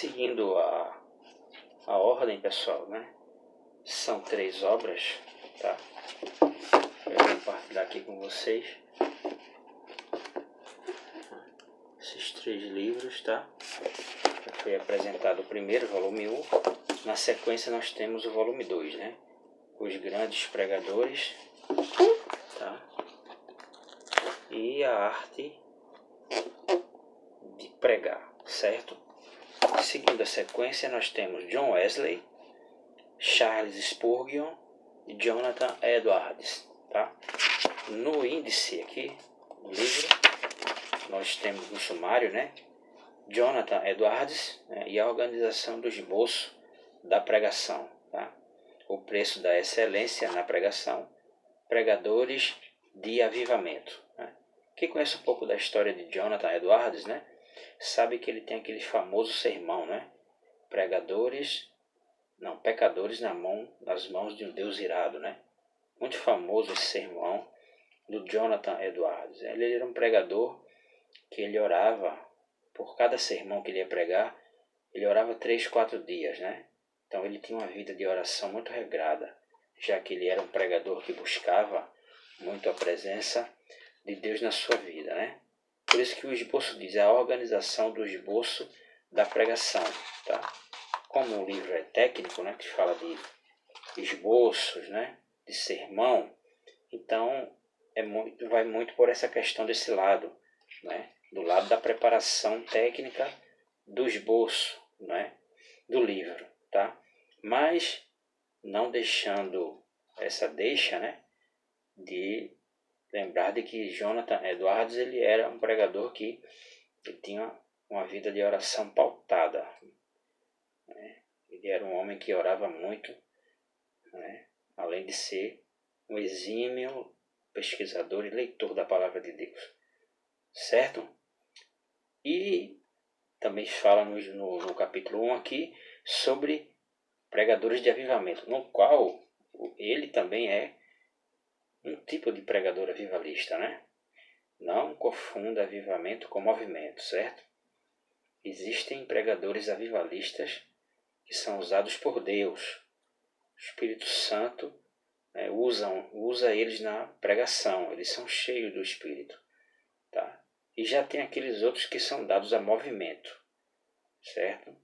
Seguindo a ordem, pessoal, né? São 3 obras, tá? Eu vou compartilhar aqui com vocês esses 3 livros, tá? Foi apresentado o primeiro, volume 1. Na sequência nós temos o volume 2, né? Os grandes pregadores, tá? E a arte de pregar, certo? Seguindo a sequência, nós temos John Wesley, Charles Spurgeon e Jonathan Edwards, tá? No índice aqui do livro, nós temos no sumário, né? Jonathan Edwards, né? E a organização do esboço da pregação, tá? O preço da excelência na pregação, pregadores de avivamento, né? Quem conhece um pouco da história de Jonathan Edwards, né? Sabe que ele tem aquele famoso sermão, né? Pecadores nas mãos de um Deus irado, né? Muito famoso esse sermão do Jonathan Edwards. Ele era um pregador que ele orava, por cada sermão que ele ia pregar, ele orava 3, 4 dias, né? Então ele tinha uma vida de oração muito regrada, já que ele era um pregador que buscava muito a presença de Deus na sua vida, né? Por isso que o esboço diz, a organização do esboço da pregação, tá? Como o livro é técnico, né, que fala de esboços, né, de sermão, então vai muito por essa questão desse lado, né, do lado da preparação técnica do esboço, né, do livro, tá? Mas não deixando essa né, de lembrar de que Jonathan Edwards ele era um pregador que ele tinha uma vida de oração pautada, né? Ele era um homem que orava muito, né? Além de ser um exímio pesquisador e leitor da palavra de Deus, certo? E também fala no capítulo 1 aqui sobre pregadores de avivamento, no qual ele também é um tipo de pregador avivalista, né? Não confunda avivamento com movimento, certo? Existem pregadores avivalistas que são usados por Deus. O Espírito Santo, né, usa eles na pregação, eles são cheios do Espírito, tá? E já tem aqueles outros que são dados a movimento, certo?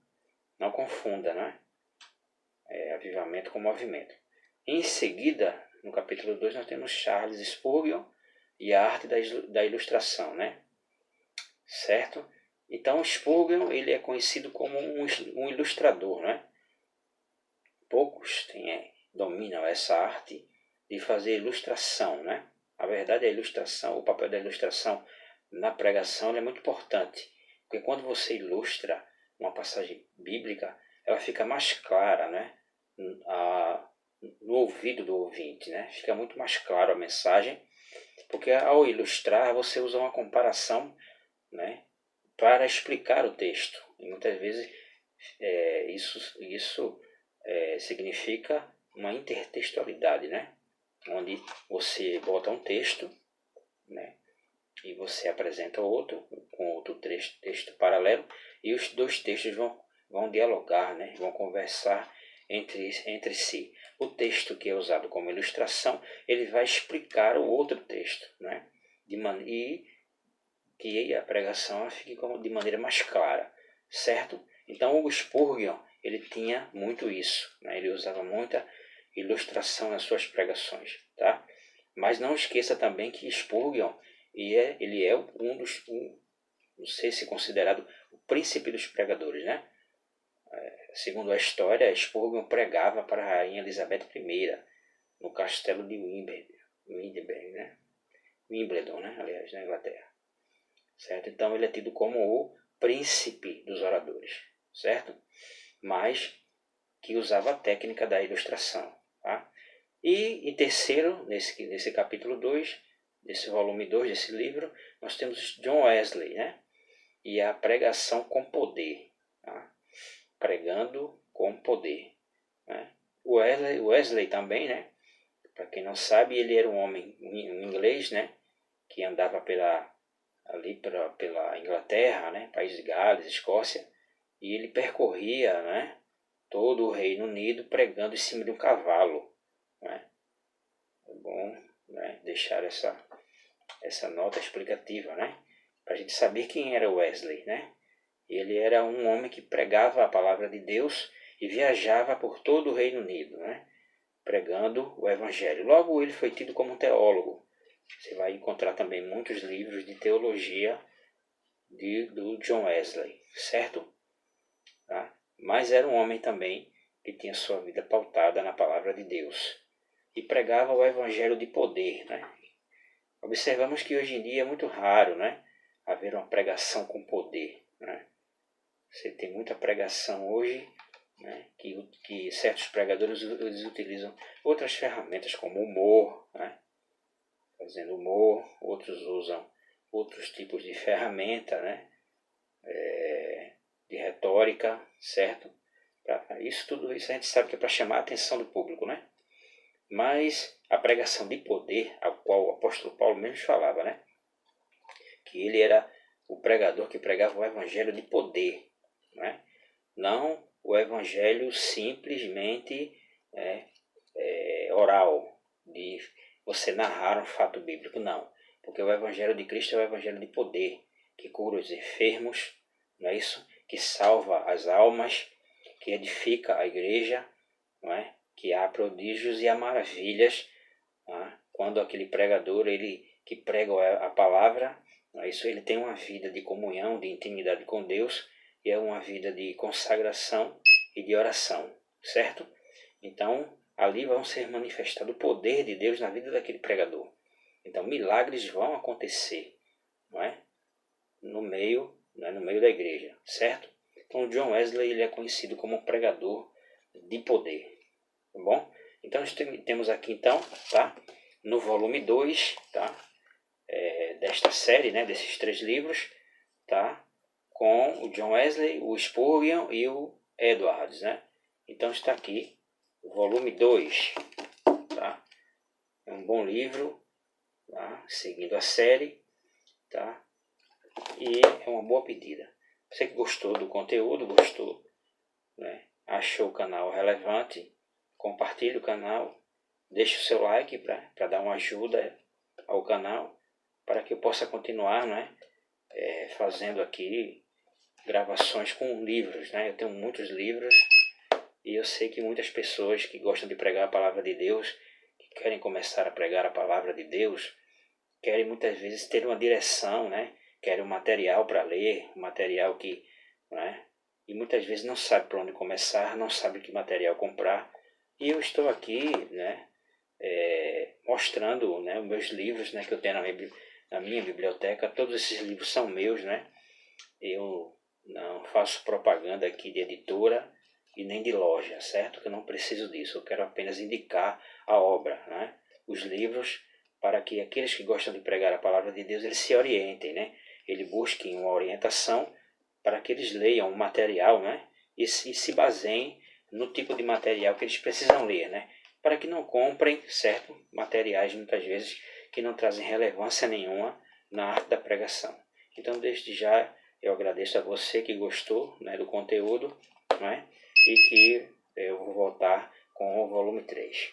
Não confunda, né? Avivamento com movimento. Em seguida, no capítulo 2, nós temos Charles Spurgeon e a arte da ilustração, né? Certo? Então, Spurgeon ele é conhecido como um ilustrador, né? Poucos dominam essa arte de fazer ilustração, né? A verdade é a ilustração, o papel da ilustração na pregação é muito importante, porque quando você ilustra uma passagem bíblica, ela fica mais clara, né? No ouvido do ouvinte, né? Fica muito mais claro a mensagem, porque ao ilustrar você usa uma comparação, né, para explicar o texto. E muitas vezes isso significa uma intertextualidade, né? Onde você bota um texto, né, e você apresenta outro com outro texto paralelo, e os 2 textos vão dialogar, né? Vão conversar entre si. O texto que é usado como ilustração, ele vai explicar o outro texto, né? E que a pregação fique de maneira mais clara, certo? Então o Spurgeon, ele tinha muito isso, né? Ele usava muita ilustração nas suas pregações, tá? Mas não esqueça também que Spurgeon, ele é não sei se considerado o príncipe dos pregadores, né? Segundo a história, Spurgeon pregava para a rainha Elizabeth I no castelo de Wimbledon, né? Aliás, na Inglaterra, certo? Então ele é tido como o príncipe dos oradores, certo? Mas que usava a técnica da ilustração, tá? E em terceiro, nesse capítulo 2, nesse volume 2 desse livro, nós temos John Wesley, né? E a pregação com poder, tá? Pregando com poder, né? Wesley também, né? Para quem não sabe, ele era um homem inglês, né? Que andava pela Inglaterra, né? País de Gales, Escócia, e ele percorria, né, todo o Reino Unido pregando em cima de um cavalo. Né? É bom, né, deixar essa nota explicativa, né, para a gente saber quem era Wesley. Né? Ele era um homem que pregava a palavra de Deus e viajava por todo o Reino Unido, né, pregando o Evangelho. Logo, ele foi tido como um teólogo. Você vai encontrar também muitos livros de teologia do John Wesley, certo? Tá? Mas era um homem também que tinha sua vida pautada na palavra de Deus e pregava o evangelho de poder. Né? Observamos que hoje em dia é muito raro, né, haver uma pregação com poder. Né? Você tem muita pregação hoje, né, que certos pregadores eles utilizam outras ferramentas como humor, né, fazendo humor, outros usam outros tipos de ferramenta, né, de retórica, certo? Tudo isso a gente sabe que é para chamar a atenção do público, né? Mas a pregação de poder, a qual o apóstolo Paulo mesmo falava, né? Que ele era o pregador que pregava o evangelho de poder, né? Não o evangelho simplesmente oral, de você narrar um fato bíblico, não. Porque o evangelho de Cristo é o evangelho de poder, que cura os enfermos, não é isso? Que salva as almas, que edifica a igreja, não é? Que há prodígios e há maravilhas, não é? Quando aquele pregador que prega a palavra, não é isso? Ele tem uma vida de comunhão, de intimidade com Deus, e é uma vida de consagração e de oração, certo? Então, ali vão ser manifestado o poder de Deus na vida daquele pregador. Então, milagres vão acontecer, não é? No meio da igreja, certo? Então, John Wesley ele é conhecido como um pregador de poder, tá bom? Então, nós temos aqui, então, tá? No volume 2, tá? Desta série, né? Desses 3 livros, tá? Com o John Wesley, o Spurgeon e o Edwards, né? Então, está aqui o volume 2, tá? É um bom livro, tá? Seguindo a série, tá? E é uma boa pedida. Você que gostou do conteúdo, né? Achou o canal relevante, compartilhe o canal, deixe o seu like para dar uma ajuda ao canal, para que eu possa continuar, né? Fazendo aqui gravações com livros, né? Eu tenho muitos livros e eu sei que muitas pessoas que gostam de pregar a palavra de Deus, que querem começar a pregar a palavra de Deus, querem muitas vezes ter uma direção, né? Querem um material para ler, um material que, né? E muitas vezes não sabe por onde começar, não sabe que material comprar. E eu estou aqui, né? Mostrando, né, os meus livros, né, que eu tenho na minha biblioteca. Todos esses livros são meus, né? Eu não faço propaganda aqui de editora e nem de loja, certo? Que eu não preciso disso. Eu quero apenas indicar a obra, né? Os livros, para que aqueles que gostam de pregar a palavra de Deus, eles se orientem, né? Eles busquem uma orientação para que eles leiam o material, né? E se baseiem no tipo de material que eles precisam ler, né? Para que não comprem, certo? Materiais, muitas vezes, que não trazem relevância nenhuma na arte da pregação. Então, desde já, eu agradeço a você que gostou, né, do conteúdo, né? E que eu vou voltar com o volume 3.